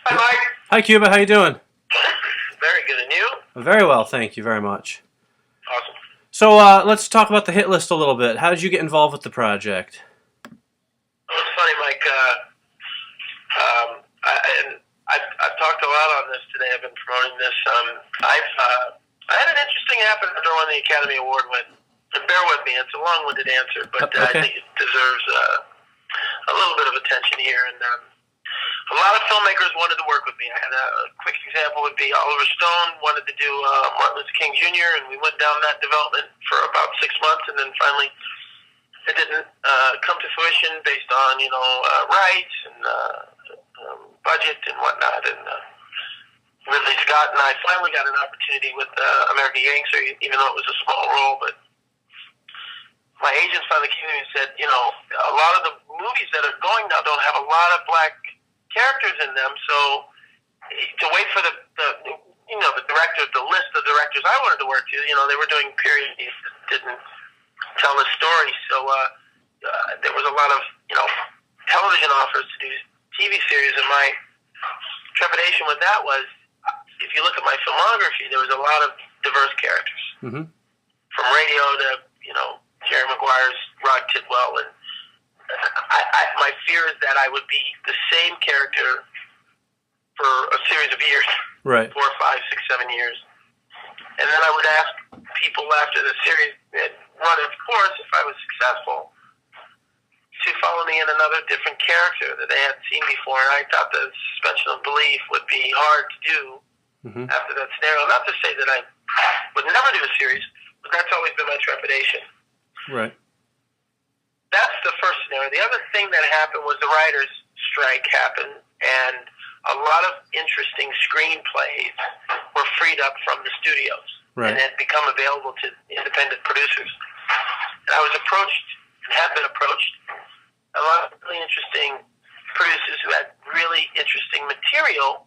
Hi, Mike. Hi, Cuba. How you doing? Very good. And you? Very well, thank you very much. Awesome. So let's talk about the hit list a little bit. How did you get involved with the project? Well, it's funny, Mike. I've talked a lot on this today. I've been promoting this. I had an interesting happen after I won the Academy Award. And bear with me, it's a long-winded answer, but I Okay. think it deserves a little bit of attention here. And a lot of filmmakers wanted to work with me. I had a quick example would be Oliver Stone wanted to do Martin Luther King Jr., and we went down that development for about 6 months, and then finally it didn't come to fruition based on rights and budget and whatnot. And Ridley Scott and I finally got an opportunity with American Gangster, even though it was a small role. But my agents finally came to me and said, a lot of the movies that are going now don't have a lot of black characters in them. So to wait for the director, the list of directors I wanted to work to, they were doing period pieces that didn't tell the story. So there was a lot of television offers to do TV series, and my trepidation with that was, if you look at my filmography, there was a lot of diverse characters, from radio to Jerry Maguire's Rod Tidwell, and my fear is that I would be the same character for a series of years, Right. 4, 5, 6, 7 years, and then I would ask people after the series had run its course, if I was successful, to follow me in another different character that they hadn't seen before. And I thought the suspension of belief would be hard to do after that scenario. Not to say that I would never do a series, but that's always been my trepidation. Right. That's the first scenario. The other thing that happened was the writer's strike happened, and a lot of interesting screenplays were freed up from the studios and had become available to independent producers. And I was approached, and have been approached, a lot of really interesting producers who had really interesting material,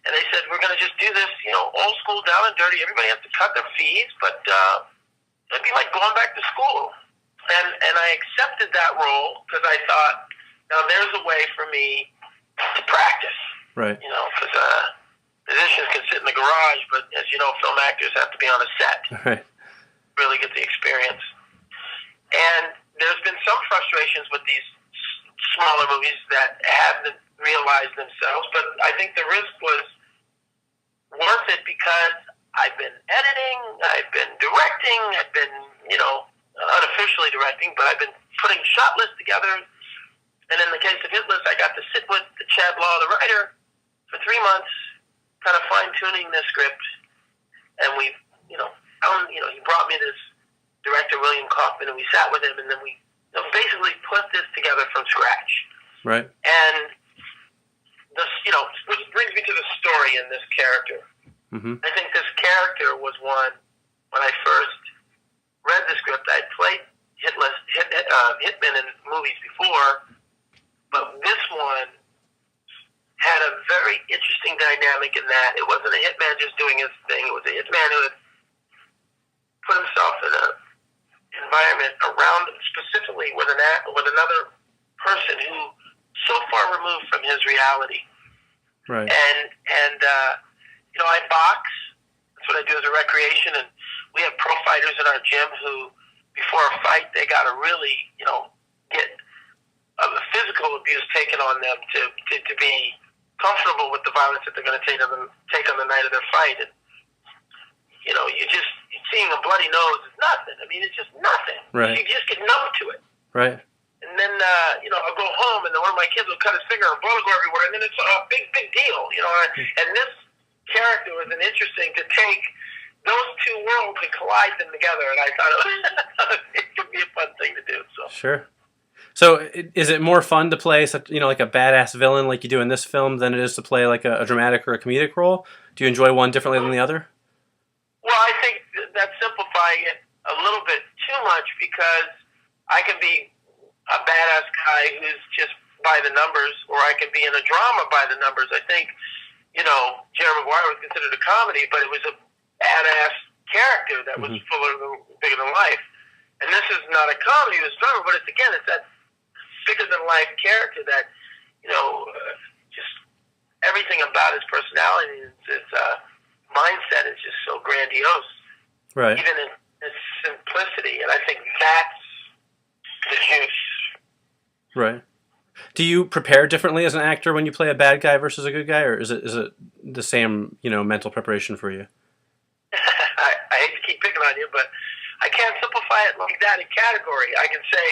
and they said, we're going to just do this, old school, down and dirty. Everybody has to cut their fees, but it'd be like going back to school. And I accepted that role because I thought, now there's a way for me to practice. Right. Because musicians can sit in the garage, but as you know, film actors have to be on a set. Right. Really get the experience. And there's been some frustrations with these smaller movies that haven't realized themselves, but I think the risk was worth it because I've been editing, I've been directing, I've been, unofficially directing, but I've been putting shot lists together. And in the case of Hit List, I got to sit with Chad Law, the writer, for 3 months, kind of fine-tuning the script. And we, he brought me this director, William Kaufman, and we sat with him, and then we basically put this together from scratch. Right. And this, which brings me to the story in this character. I think this character was one, when I first read the script, I'd played hitmen in movies before, but this one had a very interesting dynamic in that it wasn't a hitman just doing his thing. It was a hitman who had put himself in an environment around, specifically with another person who so far removed from his reality. Right. And I box. That's what I do as a recreation, and we have pro fighters in our gym who, before a fight, they got to really, get physical abuse taken on them to be comfortable with the violence that they're going to take on the night of their fight. And seeing a bloody nose is nothing. I mean, it's just nothing. Right. You just get numb to it. Right. And then, I'll go home, and then one of my kids will cut his finger and blood will go everywhere, and then it's a big deal, And this character was interesting to take those two worlds and collide them together, and I thought it could be a fun thing to do. So. Sure. So is it more fun to play such, like a badass villain like you do in this film than it is to play like a dramatic or a comedic role? Do you enjoy one differently than the other? Well, I think that's simplifying it a little bit too much, because I can be a badass guy who's just by the numbers, or I can be in a drama by the numbers. I think, Jerry Maguire was considered a comedy, but it was a badass character that was bigger than life. And this is not a comedy, it's drama, but it's that bigger than life character that, just everything about his personality, his mindset is just so grandiose, Right. even in its simplicity. And I think that's the juice. Right. Do you prepare differently as an actor when you play a bad guy versus a good guy, or is it the same, mental preparation for you? I hate to keep picking on you, but I can't simplify it like that in category. I can say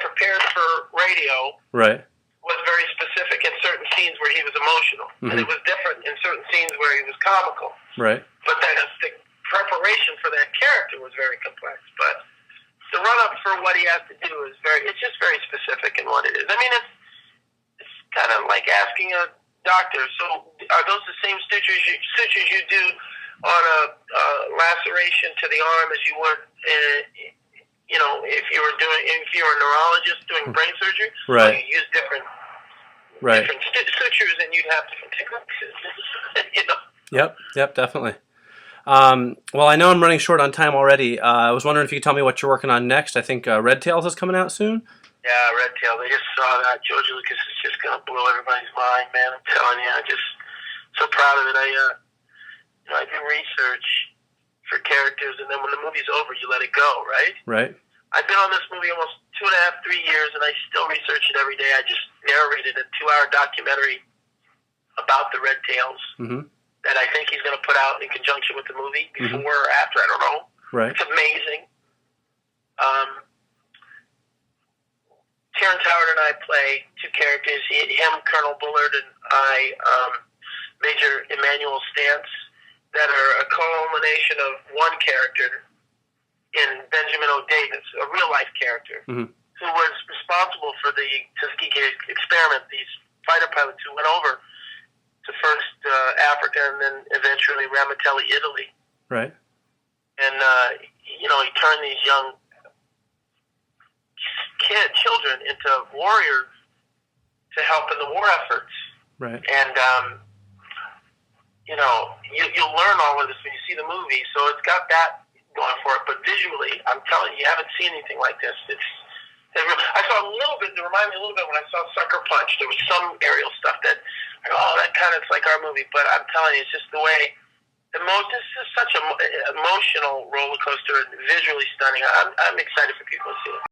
prepared for radio. Right. Was very specific in certain scenes where he was emotional, and it was different in certain scenes where he was comical. Right. But then the preparation for that character was very complex. But the run-up for what he has to do is it's just very specific in what it is. I mean, it's kind of like asking a doctor, so are those the same sutures you do on a laceration to the arm as you would, if you were a neurologist doing brain surgery? Right. Well, you use different sutures, and you'd have different techniques. Yep, definitely. Well, I know I'm running short on time already. I was wondering if you could tell me what you're working on next. I think Red Tails is coming out soon. Yeah, Red Tails. I just saw that. George Lucas is just going to blow everybody's mind, man. I'm telling you. I'm just so proud of it. I do research for characters, and then when the movie's over, you let it go, right? Right. I've been on this movie almost 2.5, 3 years, and I still research it every day. I just narrated a 2-hour documentary about the Red Tails that I think he's going to put out in conjunction with the movie, before or after, I don't know. Right. It's amazing. Terrence Howard and I play two characters. Him, Colonel Bullard, and I, Major Emmanuel Stantz, that are a culmination of one character in Benjamin O. Davis, a real-life character, who was responsible for the Tuskegee experiment, these fighter pilots who went over to first Africa and then eventually Ramatelli, Italy. Right. And, he turned these young children into warriors to help in the war efforts. Right. And, you'll learn all of this when you see the movie, so it's got that going for it. But visually, I'm telling you, you haven't seen anything like this. I saw a little bit, it reminded me a little bit when I saw Sucker Punch. There was some aerial stuff that kind of is like our movie, but I'm telling you, it's just the way, this is such an emotional roller coaster and visually stunning. I'm excited for people to see it.